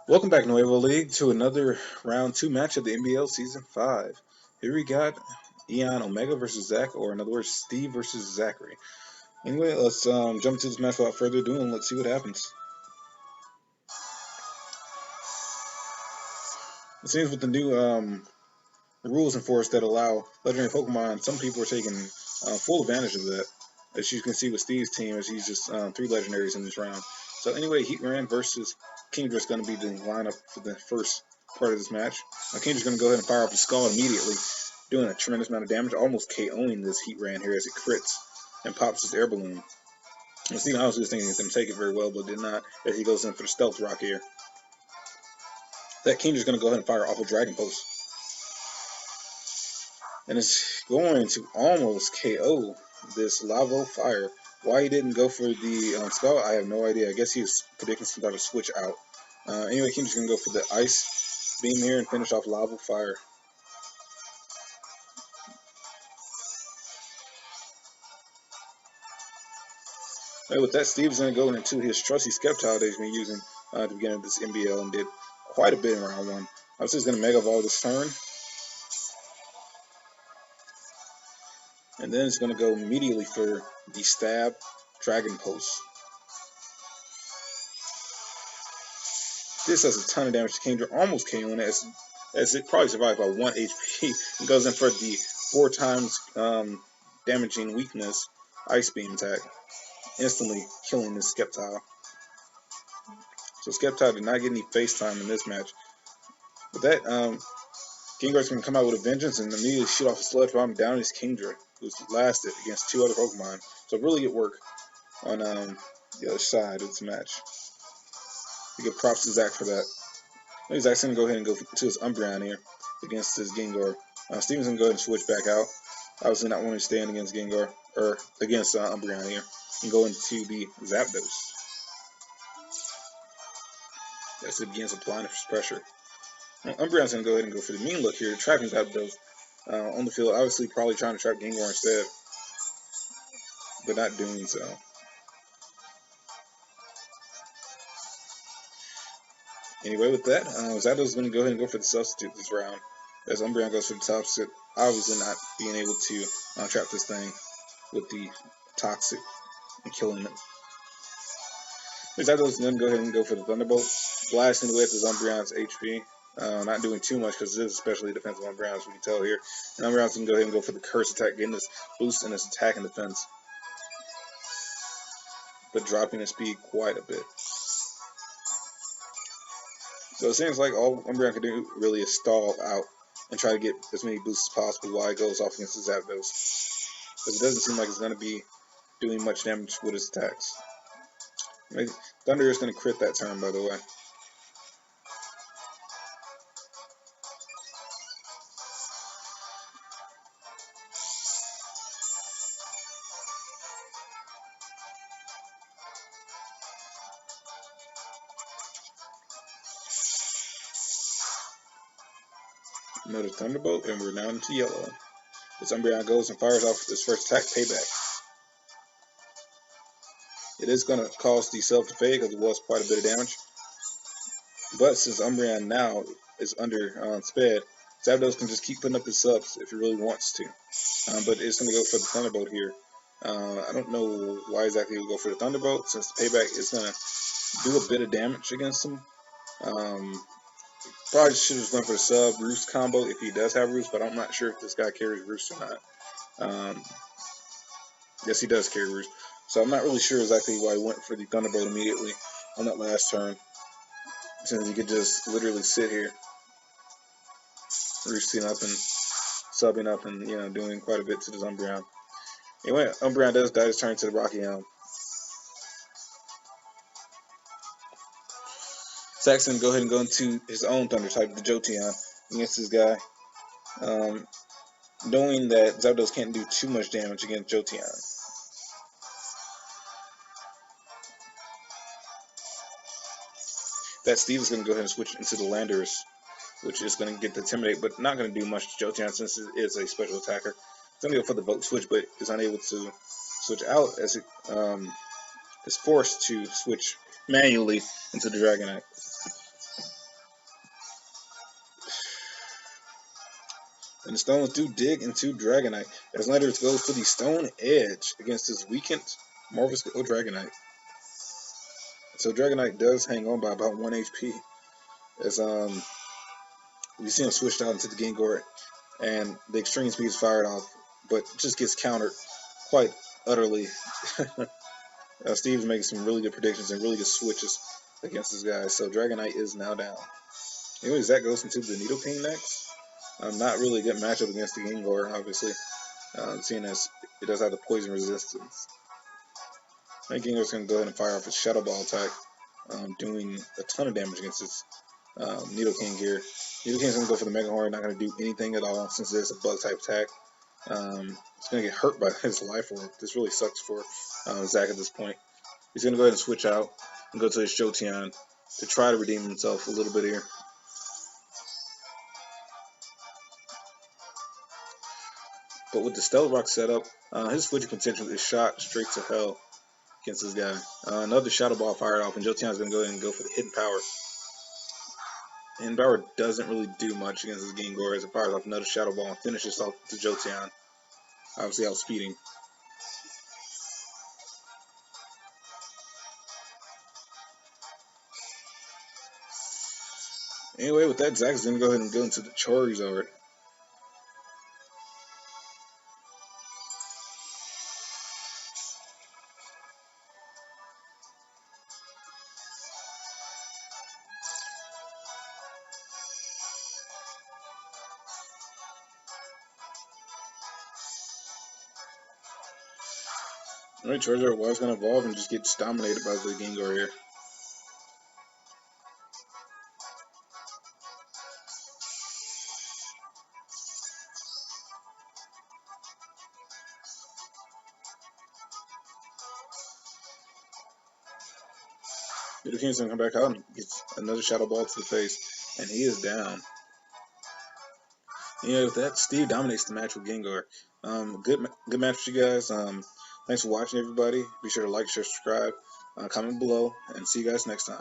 Welcome back, Nuevo League, to another round 2 match of the NBL Season 5. Here we got Eon Omega versus Zach, or in other words, Steve versus Zachary. Anyway, let's jump into this match without further ado and let's see what happens. It seems with the new rules enforced that allow legendary Pokemon, some people are taking full advantage of that. As you can see with Steve's team, as he's just 3 legendaries in this round. So anyway, Heatran versus Kingdra is going to be the lineup for the first part of this match. Kindra's going to go ahead and fire off the Skull immediately, doing a tremendous amount of damage, almost KOing this Heatran here as it crits and pops his air balloon. And Steven obviously was thinking he was going to take it very well, but did not, as he goes in for the Stealth Rock here. That Kindra's going to go ahead and fire off a Dragon Pulse. And it's going to almost KO this Lavo Fire. Why he didn't go for the Skull, I have no idea. I guess he was predicting some type of switch out. Anyway, Kindra's going to go for the Ice Beam here and finish off Lavo Fire. Anyway, with that, Steve's going to go into his trusty Skeptile that he's been using at the beginning of this NBL and did quite a bit in round 1. I was just going to Mega Evolve this turn. And then it's going to go immediately for the Stab Dragon Pulse. This does a ton of damage to Kingdra, almost KOing it, as it probably survived by 1 HP. It goes in for the 4 times damaging weakness Ice Beam attack, instantly killing this Skeptile. So Skeptile did not get any face time in this match. With that, Gengar's going to come out with a vengeance and immediately shoot off a Sludge Bomb down his Kingdra, who's lasted against 2 other Pokemon. So really good work on the other side of this match. We give props to Zach for that. Maybe Zach's going to go ahead and go to his Umbreon here against his Gengar. Steven's going to go ahead and switch back out. Obviously not wanting to stand against Gengar, or against Umbreon here, and go into the Zapdos. That's against applying pressure. Umbreon's going to go ahead and go for the mean look here, trapping Zapdos on the field. Obviously probably trying to trap Gengar instead, but not doing so. Anyway, with that, Zapdos is going to go ahead and go for the substitute this round, as Umbreon goes for the substitute, obviously not being able to trap this thing with the Toxic and killing it. Zapdos is going to go ahead and go for the Thunderbolt, blasting away at this Umbreon's HP. Not doing too much because it is especially defensive Umbreon, as we can tell here. And Umbreon's going to go ahead and go for the Curse attack, getting this boost in his attack and defense, but dropping his speed quite a bit. So it seems like all Umbreon can do really is stall out and try to get as many boosts as possible while it goes off against the Zapdos. Because it doesn't seem like it's going to be doing much damage with its attacks. Maybe Thunder is going to crit that turn, by the way. Another Thunderbolt, and we're now into yellow. This Umbreon goes and fires off his first attack, Payback. It is going to cause the self to fade because it was quite a bit of damage. But since Umbreon now is under sped, Zapdos can just keep putting up his subs if he really wants to. But it's going to go for the Thunderbolt here. I don't know why exactly he would go for the Thunderbolt, since the Payback is going to do a bit of damage against him. Probably should have just went for the sub Roost combo if he does have Roost, but I'm not sure if this guy carries Roost or not. Yes, he does carry Roost. So I'm not really sure exactly why he went for the Thunderbolt immediately on that last turn, since he could just literally sit here, roosting up and subbing up and doing quite a bit to this Umbreon. Anyway, Umbreon does die his turn to the Rocky Helm. Saxon go ahead and go into his own Thunder type, the Jolteon, against this guy, knowing that Zapdos can't do too much damage against Jolteon. That Steve is going to go ahead and switch into the Landorus, which is going to get the Intimidate, but not going to do much to Jolteon since it is a special attacker. It's going to go for the Vote switch, but is unable to switch out as it is forced to switch manually into the Dragonite. And the stones do dig into Dragonite, as Letters goes for the Stone Edge against this weakened Marvelous Dragonite. So Dragonite does hang on by about 1 HP, as you see him switched out into the Gengar, and the extreme speed is fired off, but just gets countered quite utterly. Steve's making some really good predictions and really good switches against this guy, so Dragonite is now down. Anyways, that goes into the Nidoking next. Not really a good matchup against the Gengar, obviously, seeing as it does have the poison resistance. I think Gengar's going to go ahead and fire off his Shadow Ball attack, doing a ton of damage against his Nidoking here. Nidoking's going to go for the Mega Horn, not going to do anything at all since it's a bug type attack. It's going to get hurt by his Life Orb. This really sucks for Zach at this point. He's going to go ahead and switch out and go to his Jolteon to try to redeem himself a little bit here. But with the Stellar Rock setup, his switching potential is shot straight to hell against this guy. Another Shadow Ball fired off, and Jolteon's going to go ahead and go for the Hidden Power. Hidden Power doesn't really do much against this Gengar as it fires off another Shadow Ball and finishes off the Jolteon, obviously outspeeding. Anyway, with that, Zach's going to go ahead and go into the Charizard. Alright, Charizard was going to evolve and just gets dominated by the Gengar here. Nidoking's going to come back out and gets another Shadow Ball to the face, and he is down. Yeah, with that, Steve dominates the match with Gengar. Good match for you guys. Thanks for watching, everybody. Be sure to like, share, subscribe, comment below, and see you guys next time.